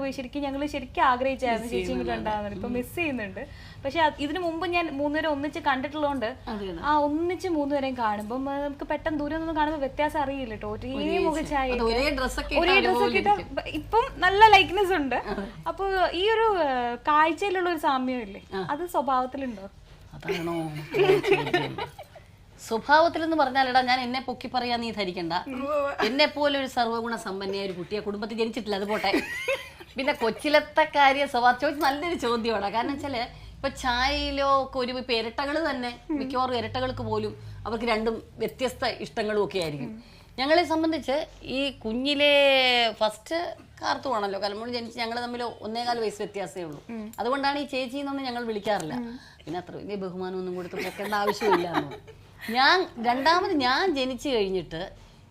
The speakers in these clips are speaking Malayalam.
പോയി. ശരിക്കും ഞങ്ങൾ ശരിക്കും ആഗ്രഹിച്ചായിരുന്നു ചേച്ചിയും കൂടെ ഉണ്ടാകുന്നത്. ഇപ്പൊ മിസ് ചെയ്യുന്നുണ്ട്. പക്ഷെ ഇതിനു മുമ്പ് ഞാൻ 3 പേരെ ഒന്നിച്ച് കണ്ടിട്ടുള്ളതുകൊണ്ട് ആ ഒന്നിച്ച് 3 പേരെയും കാണുമ്പോൾ നമുക്ക് പെട്ടെന്ന് ദൂരം നിന്ന് കാണുമ്പോൾ വ്യത്യാസം അറിയില്ല കേട്ടോ. ഒരേ മുഖച്ചായ, ഒരേ ഡ്രസ്സൊക്കെ ഇട്ട് ഇപ്പം നല്ല ലൈക്ക്നെസ് ഉണ്ട്. അപ്പൊ ഈ ഒരു കാഴ്ചയിലുള്ള ഒരു സാമ്യം ഇല്ലേ, അത് സ്വഭാവത്തിലുണ്ടോ? അതാണോ സ്വഭാവത്തിലെന്ന് പറഞ്ഞാലെടാ, ഞാൻ എന്നെ പൊക്കി പറയാൻ നീ ധരിക്കണ്ട. എന്നെ പോലെ ഒരു സർവ്വഗുണ സമ്പന്നയായ ഒരു കുട്ടിയെ കുടുംബത്തിൽ ജനിച്ചിട്ടില്ല, അത് പോട്ടെ. പിന്നെ കൊച്ചിലത്തെ കാര്യം സ്വഭാവം ചോദിച്ച് നല്ലൊരു ചോദ്യമാണ്. കാരണം വെച്ചാല് ഇപ്പൊ ചായയിലോ ഒക്കെ ഒരു ഇപ്പൊ ഇരട്ടകൾ തന്നെ, മിക്കവാറും ഇരട്ടകൾക്ക് പോലും അവർക്ക് രണ്ടും വ്യത്യസ്ത ഇഷ്ടങ്ങളും ഒക്കെ ആയിരിക്കും. ഞങ്ങളെ സംബന്ധിച്ച് ഈ കുഞ്ഞിലെ ഫസ്റ്റ് കാർത്തുവാണല്ലോ, കലമൂടി ജനിച്ച് ഞങ്ങൾ തമ്മിൽ 1.25 വയസ്സ് വ്യത്യാസമേ ഉള്ളൂ. അതുകൊണ്ടാണ് ഈ ചേച്ചി എന്നൊന്നും ഞങ്ങൾ വിളിക്കാറില്ല. പിന്നെ അത്ര വലിയ ബഹുമാനമൊന്നും കൊടുത്ത് പൊക്കേണ്ട ആവശ്യമില്ല. രണ്ടാമത് ഞാൻ ജനിച്ചു കഴിഞ്ഞിട്ട്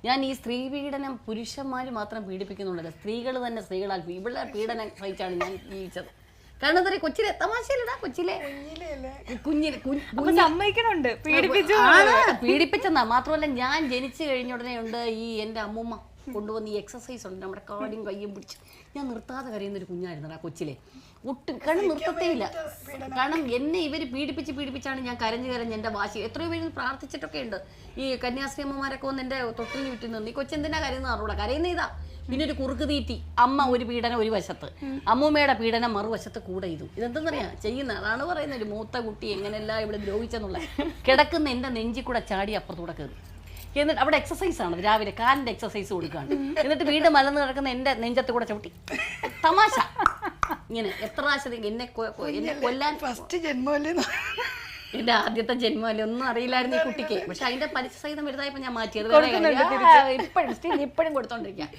ഞാൻ ഈ സ്ത്രീ പീഡനം പുരുഷന്മാർ മാത്രം പീഡിപ്പിക്കുന്നുണ്ടല്ലോ, സ്ത്രീകൾ തന്നെ സ്ത്രീകളാൽ ഇവിടെ പീഡനം സഹിച്ചാണ് ഞാൻ ജീവിച്ചത്. കാരണം എന്താ പറയുക, കൊച്ചിലെ തമാശയിലിടാ, കൊച്ചിലെ സമ്മതിക്കണുണ്ട് പീഡിപ്പിച്ചെന്നാ. മാത്രമല്ല ഞാൻ ജനിച്ചു കഴിഞ്ഞ ഉടനെ ഉണ്ട് ഈ എൻ്റെ അമ്മൂമ്മ കൊണ്ടുവന്ന് ഈ എക്സസൈസ് ഉണ്ട്, നമ്മുടെ കാലും കയ്യും പിടിച്ച് ഞാൻ നിർത്താതെ കരയുന്നൊരു കുഞ്ഞായിരുന്നു ആ കൊച്ചിലെ. ഒട്ടും കാരണം നിർത്തത്തേയില്ല. കാരണം എന്നെ ഇവർ പീഡിപ്പിച്ചാണ് ഞാൻ കരഞ്ഞ് എൻ്റെ വാശി. എത്രയോ പേര് പ്രാർത്ഥിച്ചിട്ടൊക്കെ ഉണ്ട്. ഈ കന്യാസ്ത്രീ അമ്മമാരൊക്കെ വന്ന് എൻ്റെ തൊട്ടിന് ചുറ്റി നിന്ന്, ഈ കൊച്ചെന്തിനാ കരയുന്ന അറിയൂടാ, കരയുന്ന ഇതാ. പിന്നെ ഒരു കുറുക്ക് തീറ്റി, അമ്മ ഒരു പീഡനം ഒരു വശത്ത്, അമ്മൂമ്മയുടെ പീഡനം മറുവശത്ത് കൂടെ ഇതെന്തെന്നറിയാം ചെയ്യുന്ന. അതാണ് പറയുന്നത്, ഒരു മൂത്ത കുട്ടി എങ്ങനെയല്ല ഇവിടെ ദ്രോഹിച്ചെന്നുള്ള. കിടക്കുന്ന എൻ്റെ നെഞ്ചിൽ കൂടെ ചാടി അപ്പുറത്തൂടെ കയറി. എന്നിട്ട് അവിടെ എക്സസൈസ് ആണ്, രാവിലെ കാലിൻ്റെ എക്സസൈസ് കൊടുക്കുകയാണ്. എന്നിട്ട് വീണ്ടും മലന്ന് കിടക്കുന്ന എൻ്റെ നെഞ്ചത്ത് കൂടെ ചവിട്ടി. തമാശ ഇങ്ങനെ എത്ര പ്രാവശ്യം എന്നെ കൊല്ലാൻ. ഫസ്റ്റ് ജന്മമല്ലേ, എന്റെ ആദ്യത്തെ ജന്മമല്ലേ, ഒന്നും അറിയില്ലായിരുന്നു ഈ കുട്ടിക്ക്. പക്ഷെ അതിന്റെ പരിസഹിതം വലുതായപ്പോ ഞാൻ മാറ്റിയത്. ഇപ്പോഴും കൊടുത്തോണ്ടിരിക്കാം.